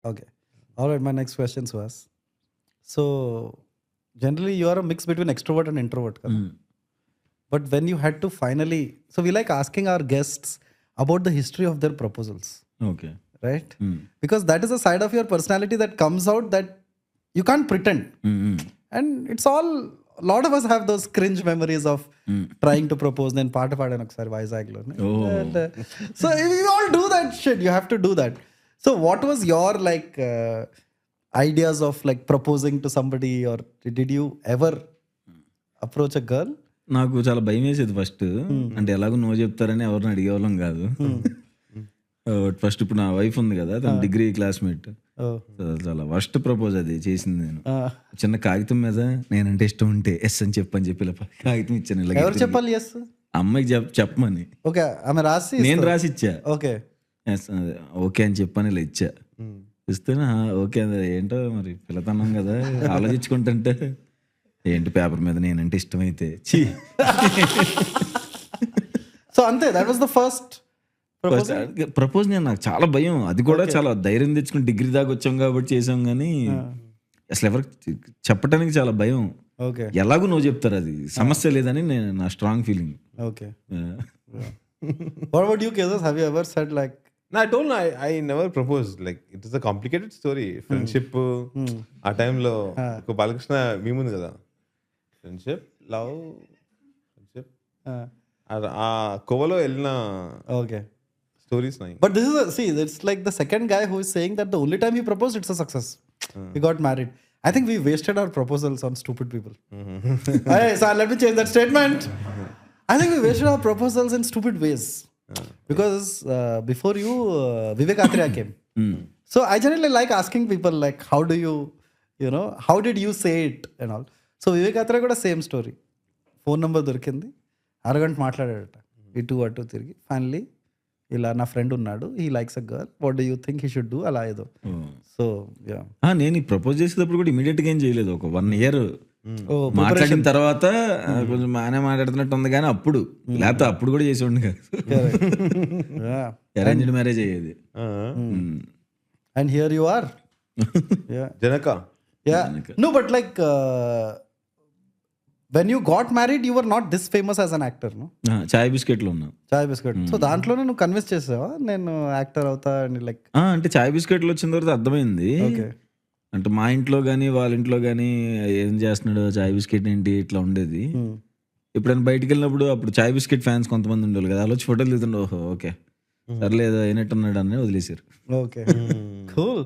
Okay. All right. My next question was, so generally you are a mix between extrovert and introvert, కదా? But when you had to finally, so we like asking our guests about the history of their proposals, okay. right? Because that is a side of your personality that comes out that you can't pretend. And it's all, a lot of us have those cringe memories of trying to propose. Then పాట పాడాను ఒకసారి వైజాగ్లో. And, so we all do that shit. You have to do that. So what was your like ideas of like proposing to somebody, or did you ever approach a girl? నాకు చాలా భయం వేసేది first. అంటే ఎలాగో no చెప్తారని ఎవరిని అడిగేవాళ్ళం కాదు. First ఇప్పుడు నా వైఫ్ ఉంది కదా, తన డిగ్రీ క్లాస్మేట్. చాలా ఫస్ట్ ప్రపోజ్ అది చేసింది నేను. చిన్న కాగితం మీద నేనంటే ఇష్టం ఉంటే ఎస్ అని చెప్పని చెప్పి ఇలా కాగితం ఇచ్చాను. ఇలా ఎవరు చెప్పాలి? ఎస్ అమ్మాయికి చెప్పమని. ఓకే, ఆమె రాసి నేను రాసి ఇచ్చా. ఓకే ఓకే అని చెప్పని ఇలా ఇచ్చా. ఇస్తే ఓకే ఏంటో మరి పిల్లతనం కదా ఆలోచించుకుంటుంటే ఏంటి పేపర్ మీద నేనంటే ఇష్టమైతే చీ. సో అంతే, that was the first propose. నేను నాకు చాలా భయం. అది కూడా చాలా ధైర్యం తెచ్చుకుని డిగ్రీ దాకా వచ్చాం కాబట్టి చేసాం, కానీ అసలు ఎవరికి చెప్పడానికి చాలా భయం. ఓకే, ఎలాగో నువ్వు చెప్తారు, అది సమస్య లేదని నేను నా strong feeling. Okay. What about you, Kezas? Have you ever said like? No, I told you, I never proposed. Like, it is a complicated story. Friendship, ఆ టైంలో ఒక బాలకృష్ణ మేము ఉంది కదా, ఫ్రెండ్షిప్, లవ్, ఫ్రెండ్షిప్, ఆ కోవలో వెళ్ళిన Okay. స్టోరీస్ నాయి. But this is it's like the second guy who is saying that the only time he proposed, it's a success. He got married. I think we wasted our proposals on stupid people. Hey, so let me change that statement. I think we wasted our proposals in stupid ways. Because before you, Vivek Athreya came. So I generally like asking people like, how do you, how did you say it and all. So Vivek Athreya కూడా same story. Phone number దొరికింది, అరగంట మాట్లాడాడట, ఇటు అటు తిరిగి finally ఇలా నా friend ఉన్నాడు, he likes a girl, what do you think he should do, అలా ఏదో. సో నేను ఈ ప్రపోజ్ చేసేటప్పుడు కూడా ఇమీడియట్ గా ఏం చేయలేదు. ఒక 1 year మాట్లాడిన తర్వాత కొంచెం బాగానే మాట్లాడుతున్నట్టు ఉంది, కానీ అప్పుడు లేకపోతే అప్పుడు కూడా చేసి ఉండి కాదు. అరేంజ్డ్ మ్యారేజ్ అయ్యేది. And here you are. Janaka. No, but like when you got married, you were not this famous as an actor, no? చాయ్ బిస్కెట్లు ఉన్నా. చాయ్ బిస్కెట్. సో దాంట్లోనే నువ్వు కన్విన్స్ చేసావా నేను యాక్టర్ అవుతా అని? లైక్ అంటే చాయ్ బిస్కెట్లు వచ్చిన తర్వాత అర్థమైంది. అంటే మా ఇంట్లో కానీ వాళ్ళ ఇంట్లో కానీ ఏం చేస్తున్నాడు, చాయ్ బిస్కెట్ ఏంటి ఇట్లా ఉండేది. ఎప్పుడైనా బయటికి వెళ్ళినప్పుడు అప్పుడు చాయ్ బిస్కెట్ ఫ్యాన్స్ కొంతమంది ఉండేవాళ్ళు కదా, వాళ్ళు వచ్చి ఫోటోలు తీస్తుండే, ఓహో ఓకే సర్లేదు అయినట్టున్నాడు అని వదిలేశారు. Okay, cool.